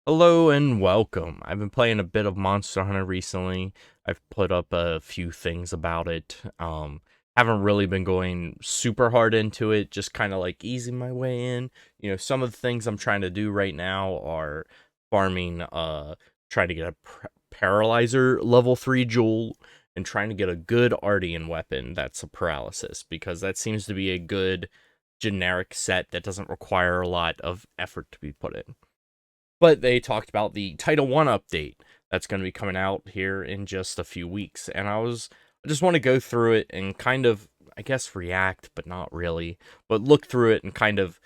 Hello and welcome. I've been playing a bit of Monster Hunter recently. I've put up a few things about it. Haven't really been going super hard into it, just kind of like easing my way in. Some of the things I'm trying to do right now are farming, trying to get a paralyzer level 3 jewel and trying to get a good Ardian weapon that's a paralysis, because that seems to be a good generic set that doesn't require a lot of effort to be put in. But they talked about the Title 1 update that's going to be coming out here in just a few weeks. And I just want to go through it and kind of, I guess, react, but not really. But look through it and kind of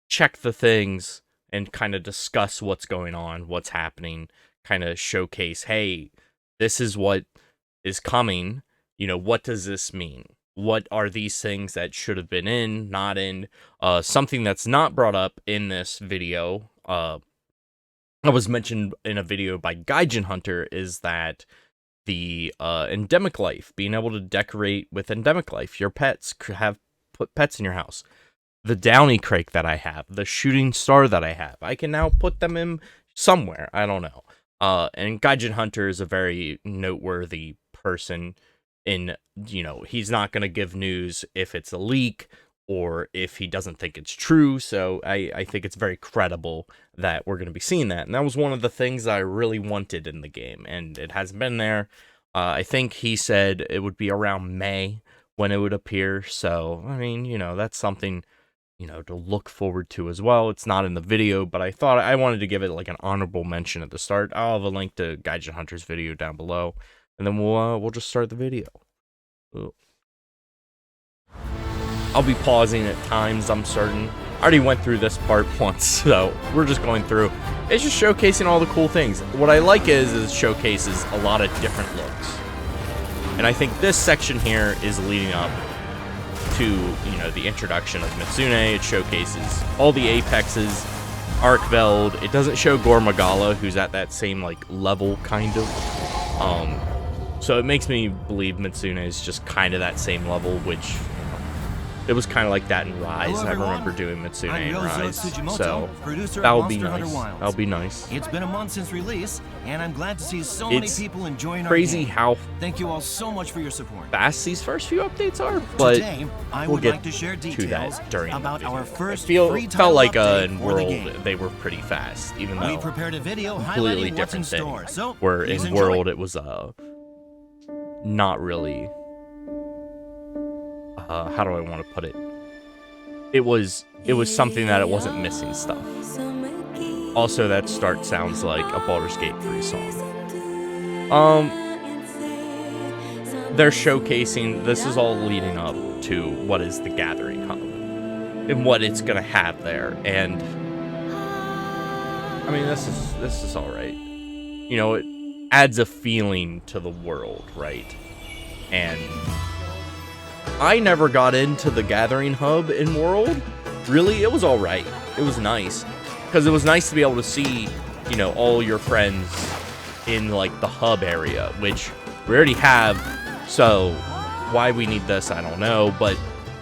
check the things and kind of discuss what's going on, what's happening, kind of showcase, hey, this is what is coming. What does this mean? What are these things that should have been in, not in? Something that's not brought up in this video, that was mentioned in a video by Gaijin Hunter, is that the endemic life, being able to decorate with endemic life, your pets have put pets in your house. The downy crake that I have, the shooting star that I have, I can now put them in somewhere. I don't know. And Gaijin Hunter is a very noteworthy person he's not going to give news if it's a leak or if he doesn't think it's true. So I think it's very credible that we're going to be seeing that. And that was one of the things that I really wanted in the game, and it hasn't been there. I think he said it would be around May when it would appear. So, I mean, that's something, to look forward to as well. It's not in the video, but I thought I wanted to give it like an honorable mention at the start. I'll have a link to Gaijin Hunter's video down below, and then we'll just start the video. Ooh. I'll be pausing at times, I'm certain. I already went through this part once, so we're just going through. It's just showcasing all the cool things. What I like is it showcases a lot of different looks. And I think this section here is leading up to, the introduction of Mitsune. It showcases all the apexes, Arkveld. It doesn't show Gormagala, who's at that same, level, kind of. So it makes me believe Mitsune is just kind of that same level, which it was kind of like that in Rise. Hello, I remember doing Mitsune in Rise, so that'll be nice. That'll be nice. It's been a month since release, and I'm glad to see so many people enjoying crazy our game. how Thank you all so much for your support. fast these first few updates are, but Today, I we'll would get like to share to details that during about the video. our first It felt like in for the World game. they were pretty fast, even We though prepared a video completely highlighting what's in different thing. store. So, Where please in enjoy. World it was not really how do I want to put it? It was something that it wasn't missing stuff. Also, that start sounds like a Baldur's Gate 3 song. They're showcasing, this is all leading up to what is the Gathering Hub and what it's gonna have there, and I mean this is all right. It adds a feeling to the world, right? And I never got into the Gathering Hub in World. Really, it was all right. It was nice, because it was nice to be able to see, all your friends in the hub area, which we already have. So why we need this, I don't know. But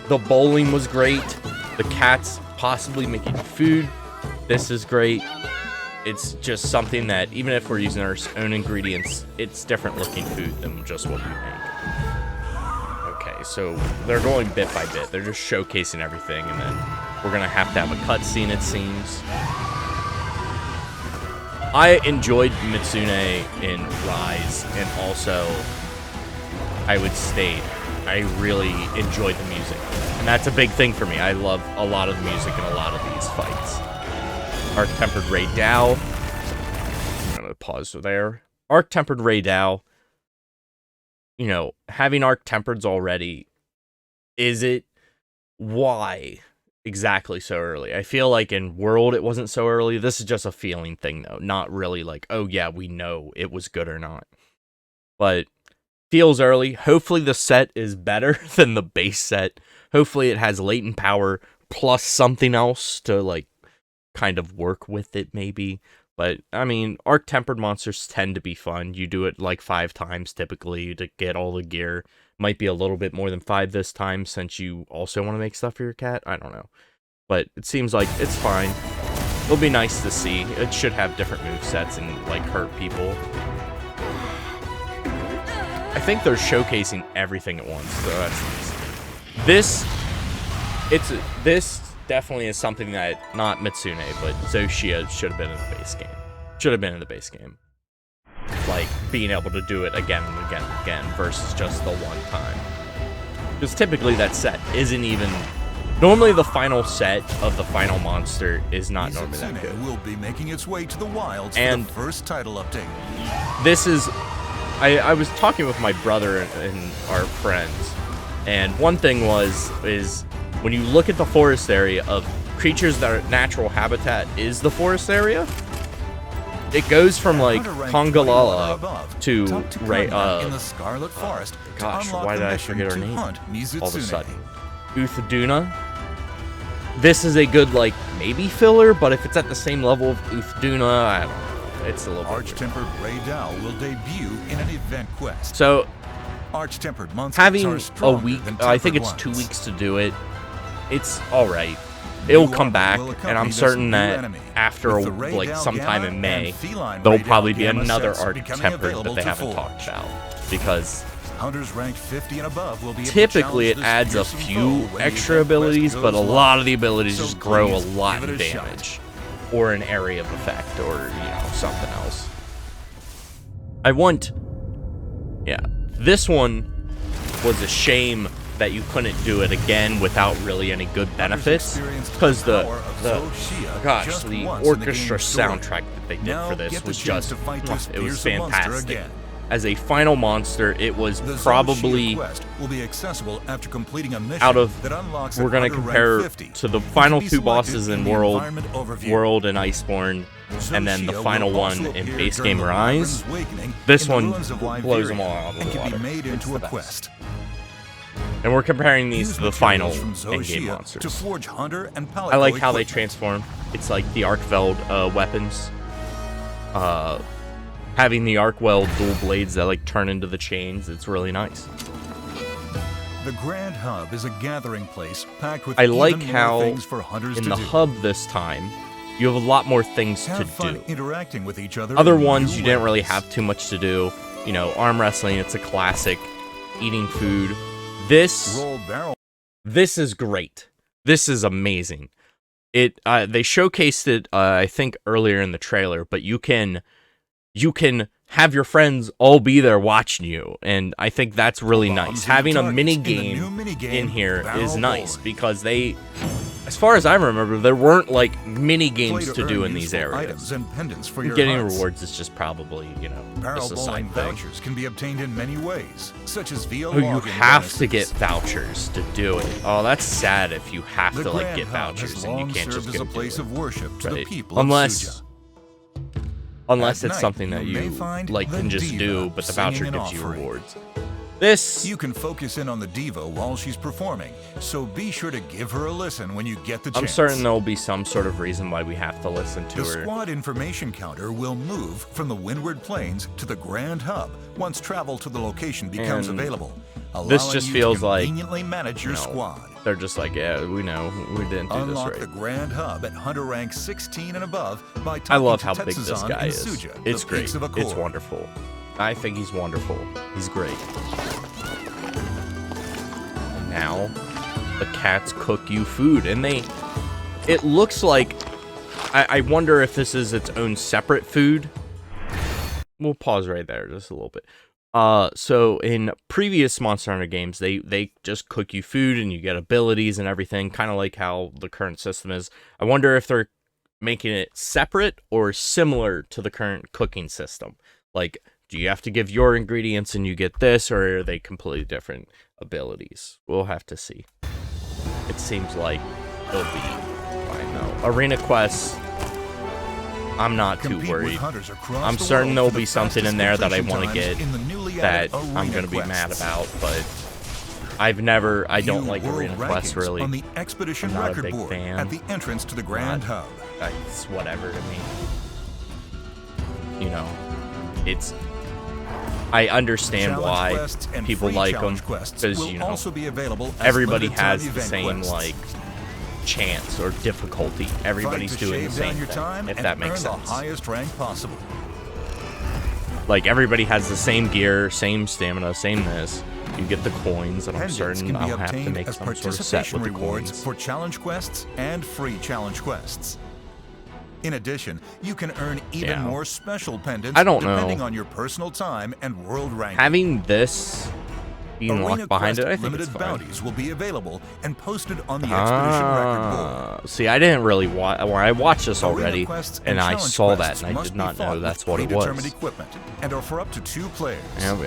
the bowling was great. The cats possibly making food. This is great. It's just something that even if we're using our own ingredients, it's different looking food than just what we make. Okay, so they're going bit by bit. They're just showcasing everything, and then we're gonna have to have a cutscene, it seems. I enjoyed Mitsune in Rise, and also I would state I really enjoyed the music, and that's a big thing for me. I love a lot of the music in a lot of these fights. Arc-Tempered Ray Dow. I'm gonna pause there. Arc-Tempered Ray Dow. Having Arc-Tempereds already, is it? Why exactly so early? I feel like in World it wasn't so early. This is just a feeling thing, though. Not really like, oh yeah, we know it was good or not. But feels early. Hopefully the set is better than the base set. Hopefully it has latent power plus something else to kind of work with it, maybe. But I mean, arc-tempered monsters tend to be fun. You do it 5 times typically to get all the gear. Might be a little bit more than 5 this time, since you also want to make stuff for your cat. I don't know, but it seems like it's fine. It'll be nice to see. It should have different movesets and, like, hurt people. I think they're showcasing everything at once, so that's nice. This definitely is something that, not Mitsune, but Zoshia should have been in the base game. Should have been in the base game. Like, being able to do it again and again and again versus just the one time. Because typically that set isn't even... Normally the final set of the final monster is not normally that good. Will be making its way to the wilds and for the first title update. This is... I was talking with my brother and our friends, and one thing is when you look at the forest area of creatures that are natural habitat is the forest area, it goes from like Kongalala to in the Scarlet Forest. Gosh, why did I forget her name all of a sudden? Uthaduna. This is a good, like, maybe filler, but if it's at the same level of Uthaduna, I don't know. It's a little bit Arch-tempered Grey Dow will debut in an event quest. So, Arch-tempered monsters having are a week, I think it's 2 weeks to do it. It's alright. It'll come back, and I'm certain that after, like, sometime in May, there'll probably be another Arch-tempered that they haven't talked about. Because hunters ranked 50 and above will be typically it adds a few extra abilities, but a lot of the abilities just grow a lot in damage. Or an area of effect, or, you know, something else. Yeah, this one was a shame that you couldn't do it again without really any good benefits, because the orchestra soundtrack that they did for this was just, it was fantastic. As a final monster, it was probably out of, we're going to compare to the final 2 bosses in World and Iceborne, and then the final one in base game Rise. This one blows them all out of the water. It's the best. And we're comparing these to the final in-game monsters. I like how they transform. It's like the Arcveld weapons. Having the Arcweld dual blades that like turn into the chains, it's really nice. The Grand Hub is a gathering place packed with I like how things for hunters in to the do. hub this time, you have a lot more things to do. Interacting with each other. Other ones you didn't really have too much to do. You know, arm wrestling, it's a classic. Eating food. This is great. This is amazing. They showcased it I think earlier in the trailer, but you can have your friends all be there watching you, and I think that's really nice. Having a mini game in here is nice, because they, as far as I remember, there weren't like mini games to do in these areas. Getting rewards is just probably, you know, just a side thing. Vouchers can be obtained in many ways, such as via Oh, you have to get vouchers to do it. Oh, that's sad if you have to like get vouchers and you can't just go do it. Right. Unless it's something that you like can just do, but the voucher gives you rewards. You can focus in on the diva while she's performing, so be sure to give her a listen when you get the chance. I'm certain there'll be some sort of reason why we have to listen to her. The squad information counter will move from the Windward Plains to the Grand Hub once travel to the location becomes available. This just feels like manage your squad. They're just like, yeah, we know, we didn't do this right. Unlock the Grand Hub at Hunter rank 16 and above by talking I love to how big this guy is. Suja, it's great. It's wonderful. I think he's wonderful. He's great. And now, the cats cook you food, and it looks like, I wonder if this is its own separate food. We'll pause right there just a little bit. So in previous Monster Hunter games, they just cook you food and you get abilities and everything, kind of like how the current system is. I wonder if they're making it separate or similar to the current cooking system. Like, do you have to give your ingredients and you get this, or are they completely different abilities? We'll have to see. It seems like it'll be fine though. Arena quests, I'm not too worried. I'm certain there'll be something in there that I want to get that I'm going to be mad about, but I don't like arena quests really. I'm not a big fan. At the entrance to the Grand Hub. It's whatever to me. You know, I understand why people like them, because, you know, everybody has the same, like, chance or difficulty. Everybody's doing the same thing, if that makes sense. The highest rank possible. Like, everybody has the same gear, same stamina, same this. You get the coins, and I'm certain I'll have to make some sort of set with the coins. For challenge quests and free challenge quests. In addition, you can earn even more special pendants depending on your personal time and world ranking. Having this being locked behind it, I think it's fine. Bounties will be available and posted on the expedition record board. See, I didn't really watch. Well, I watched this already, and I saw that, and I did not know that's what it was. Equipment and are for up to 2 players. Yep.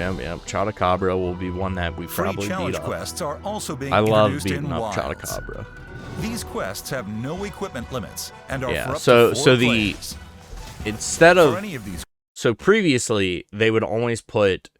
Chotacabra will be one that we probably beat up. Quests are also being I love introduced beating in up wilds. Chotacabra. These quests have no equipment limits and are for up so to 4 the players. instead of For any of these, so previously they would always put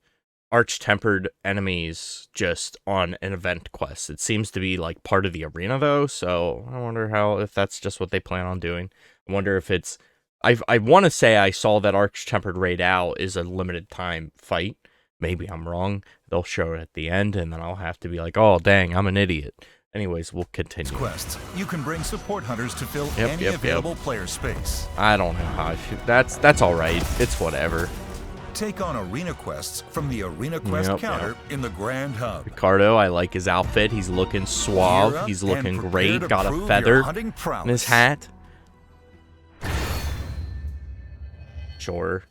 arch-tempered enemies just on an event quest. It seems to be like part of the arena though, so I wonder if that's just what they plan on doing. I wonder if it's I want to say I saw that arch-tempered raid out is a limited time fight. Maybe I'm wrong. They'll show it at the end and then I'll have to be like, "Oh, dang, I'm an idiot." Anyways, we'll continue. Quests. You can bring support hunters to fill any available player space. I don't know how I feel. That's all right. It's whatever. Take on arena quests from the Arena Quest counter in the Grand Hub. Ricardo, I like his outfit. He's looking suave. He's looking great. Got a feather in his hat. Sure.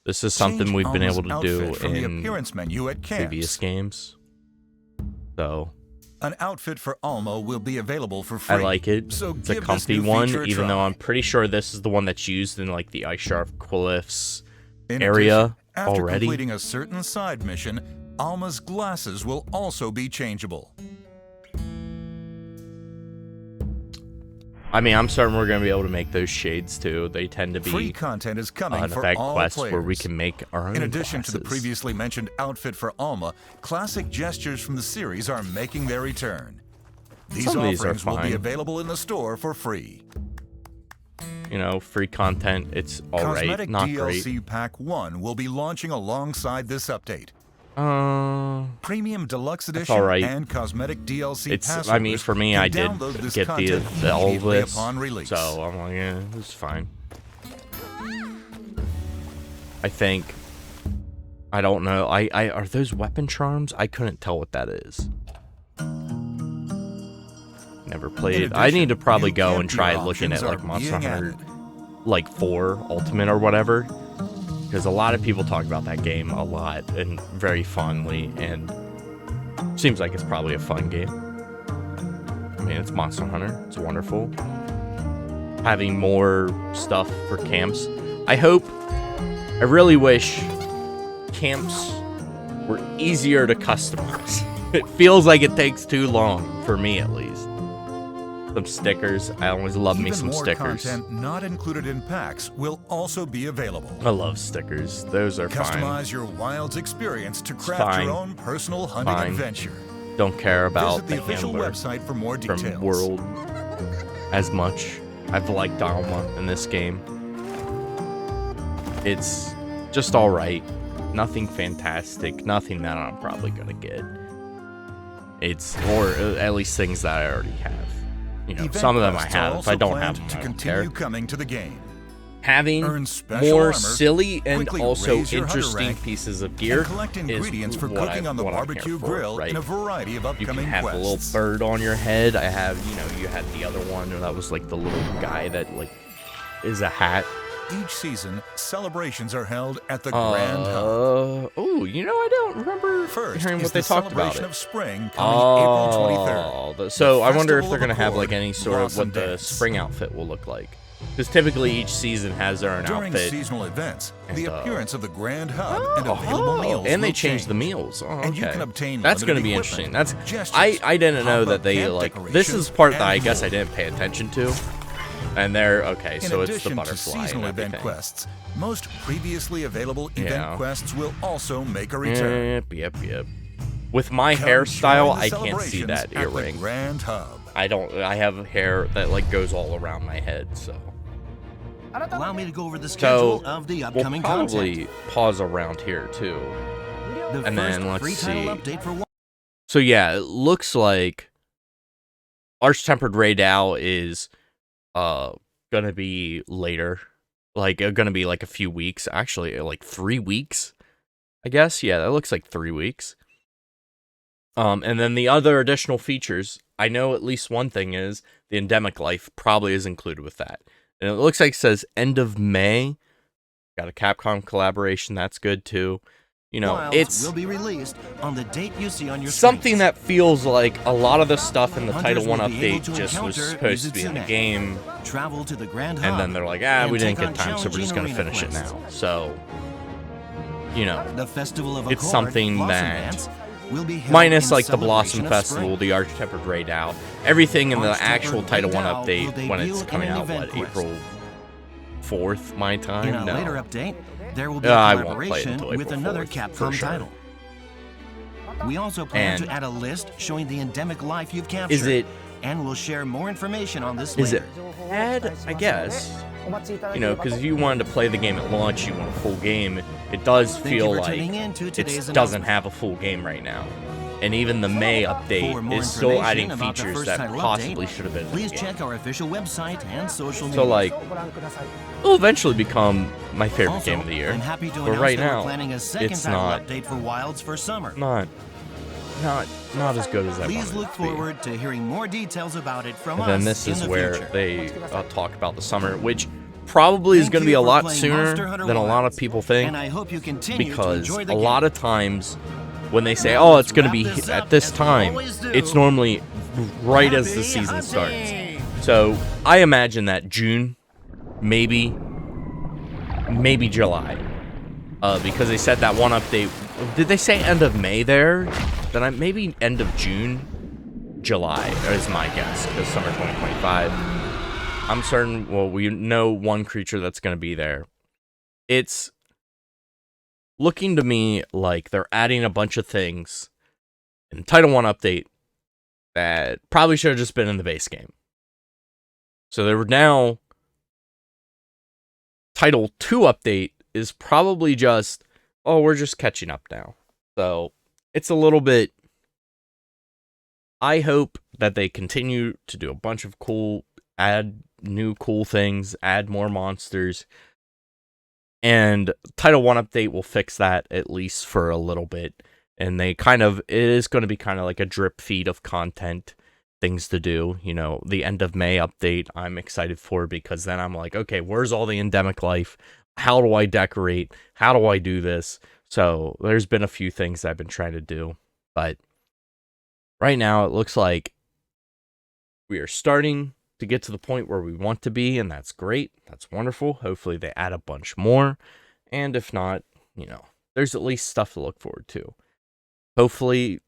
This is something we've been able to do in previous games. So an outfit for Alma will be available for free. I like it. So it's a comfy one, even though I'm pretty sure this is the one that's used in like the Ice Sharp Cliffs area after already. Completing a certain side mission, Alma's glasses will also be changeable. I mean, I'm certain we're going to be able to make those shades too. They tend to be free content is coming for effect all quests players. Where we can make our own In addition glasses. to the previously mentioned outfit for Alma, classic gestures from the series are making their return. These offerings will be available in the store for free. You know, free content, it's alright, not DLC great. Cosmetic Pack 1 will be launching alongside this update. Premium Deluxe Edition and Cosmetic DLC pass. I mean, for me, I did get all this, so I'm like, yeah, this is fine. I think, I don't know, are those weapon charms? I couldn't tell what that is. Never played. I need to probably go and try looking at like Monster Hunter, like 4 Ultimate or whatever. Because a lot of people talk about that game a lot and very fondly, and seems like it's probably a fun game. I mean, it's Monster Hunter. It's wonderful. Having more stuff for camps. I really wish camps were easier to customize. It feels like it takes too long, for me at least. Some stickers. I always love me some stickers. Content not included in packs will also be available. I love stickers. Those are fine. Customize your Wilds experience to craft your own personal hunting adventure. Don't care about the official website for more details. From World as much. I've liked Alma in this game. It's just alright. Nothing fantastic. Nothing that I'm probably gonna get. Or at least things that I already have. You know, some of them I have. If I don't have them, I don't care. Coming to the game. Having more silly and also interesting pieces of gear is for what cooking on the barbecue grill right? in a variety of upcoming You can have a little bird on your head. I have, you had the other one that was like the little guy that like is a hat. Each season, celebrations are held at the Grand Hub. Oh, I don't remember hearing what they talked about it. Of spring coming April 23rd. So I wonder if they're going to have like any sort of what the spring outfit will look like. Because typically each season has their own outfit. During seasonal events, the appearance of the Grand Hub and available meals and they change the meals. Okay. And you can obtain That's going to be interesting. I didn't know that they this is part that I guess I didn't pay attention to. And okay, so it's the butterfly and everything. Quests, most previously available event quests will also make a return. Yep. With my hairstyle, I can't see that earring. Grand Hub. I have hair that like goes all around my head, so. Allow me to go over the schedule of the upcoming we'll probably pause around here too. And then let's see. So yeah, it looks like Arch-Tempered Raidal is gonna be later. Like, gonna be like a few weeks. Actually, like 3 weeks, I guess. Yeah, that looks like 3 weeks. And then the other additional features, I know at least one thing is the endemic life probably is included with that. And it looks like it says end of May. Got a Capcom collaboration, that's good too. You know, Wilds it's will be released on the date you see on your something screens. that feels like a lot of the stuff in the Hunters Title 1 will be able update to just was encounter supposed to be in the Izitsune. game. Travel to the Grand And Hub, then they're like, we and didn't take get on time, so we're just going to challenging finish it arena now. So, you know, The Festival of it's Accord, something Blossom that, Dance, will be held minus in like the Blossom celebration of Festival, spring. the Arch-Tempered Raidal, everything in the Arch-Tempered actual Title 1 Raidal update will when it's debut coming in an out, what, event quest. April 4th, my time? In a No. later update, there will be a I won't play it collaboration until with April another 4th, for Capcom sure. title. We also plan And to add a list showing the endemic life you've captured. Is it, and we'll share more information on this is later. it bad? I guess. You know, because if you wanted to play the game at launch, you want a full game, it does Thank you feel for like tuning in to it today's doesn't announcement. have a full game right now. And even the May For update more is still information adding about the features first that title possibly update, should have been in the Please game. check our official website and social media. So, like, it'll eventually become my favorite Also, game of the year. I'm happy to But announce right that we're now, planning a second it's title not, update for Wilds for summer. not as good as I wanted Please it look to be. forward to hearing more details about it from And us then this in is the where future. they talk about the summer, which probably is Thank going to be you a for lot playing sooner Monster Hunter than a lot of Wilds, people think, and I hope you continue to because enjoy the a game. lot of times when they say, Now oh, let's it's going to wrap be this at up this as we time, always do. it's normally right as the Happy season starts. hunting! So I imagine that June, maybe July, because they said that one update. Did they say end of May there? Then maybe end of June, July is my guess, because summer 2025. I'm certain. Well, we know one creature that's going to be there. It's looking to me like they're adding a bunch of things in Title 1 update that probably should have just been in the base game. So there were now Title 2 update is probably just, oh, we're just catching up now. So it's a little bit, I hope that they continue to do a bunch of cool, add new cool things, add more monsters. And Title 1 update will fix that at least for a little bit. And it is going to be kind of like a drip feed of content, things to do. You know, the end of May update I'm excited for, because then I'm like, okay, where's all the endemic life? How do I decorate? How do I do this? So there's been a few things I've been trying to do. But right now it looks like we are starting to get to the point where we want to be, and that's great. That's wonderful. Hopefully they add a bunch more. And if not, you know, there's at least stuff to look forward to. Hopefully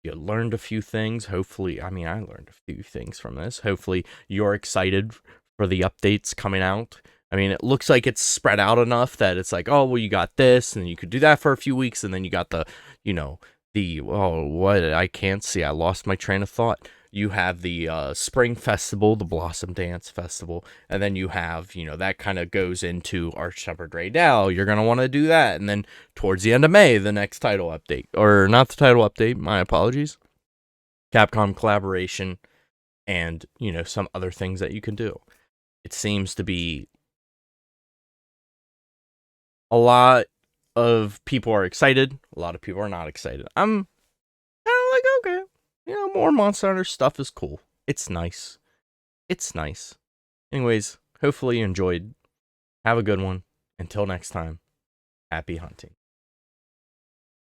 you learned a few things. Hopefully, I learned a few things from this. Hopefully you're excited for the updates coming out. I mean, it looks like it's spread out enough that it's like, oh, well, you got this, and you could do that for a few weeks, and then you got I can't see. I lost my train of thought. You have the Spring Festival, the Blossom Dance Festival, and then you have, that kind of goes into Arch-Tempered Raidal. You're going to want to do that. And then towards the end of May, the next title update. Or not the title update, my apologies. Capcom collaboration and, some other things that you can do. It seems to be a lot of people are excited. A lot of people are not excited. I'm kind of like, okay. More Monster Hunter stuff is cool. It's nice. It's nice. Anyways, hopefully you enjoyed. Have a good one. Until next time, happy hunting.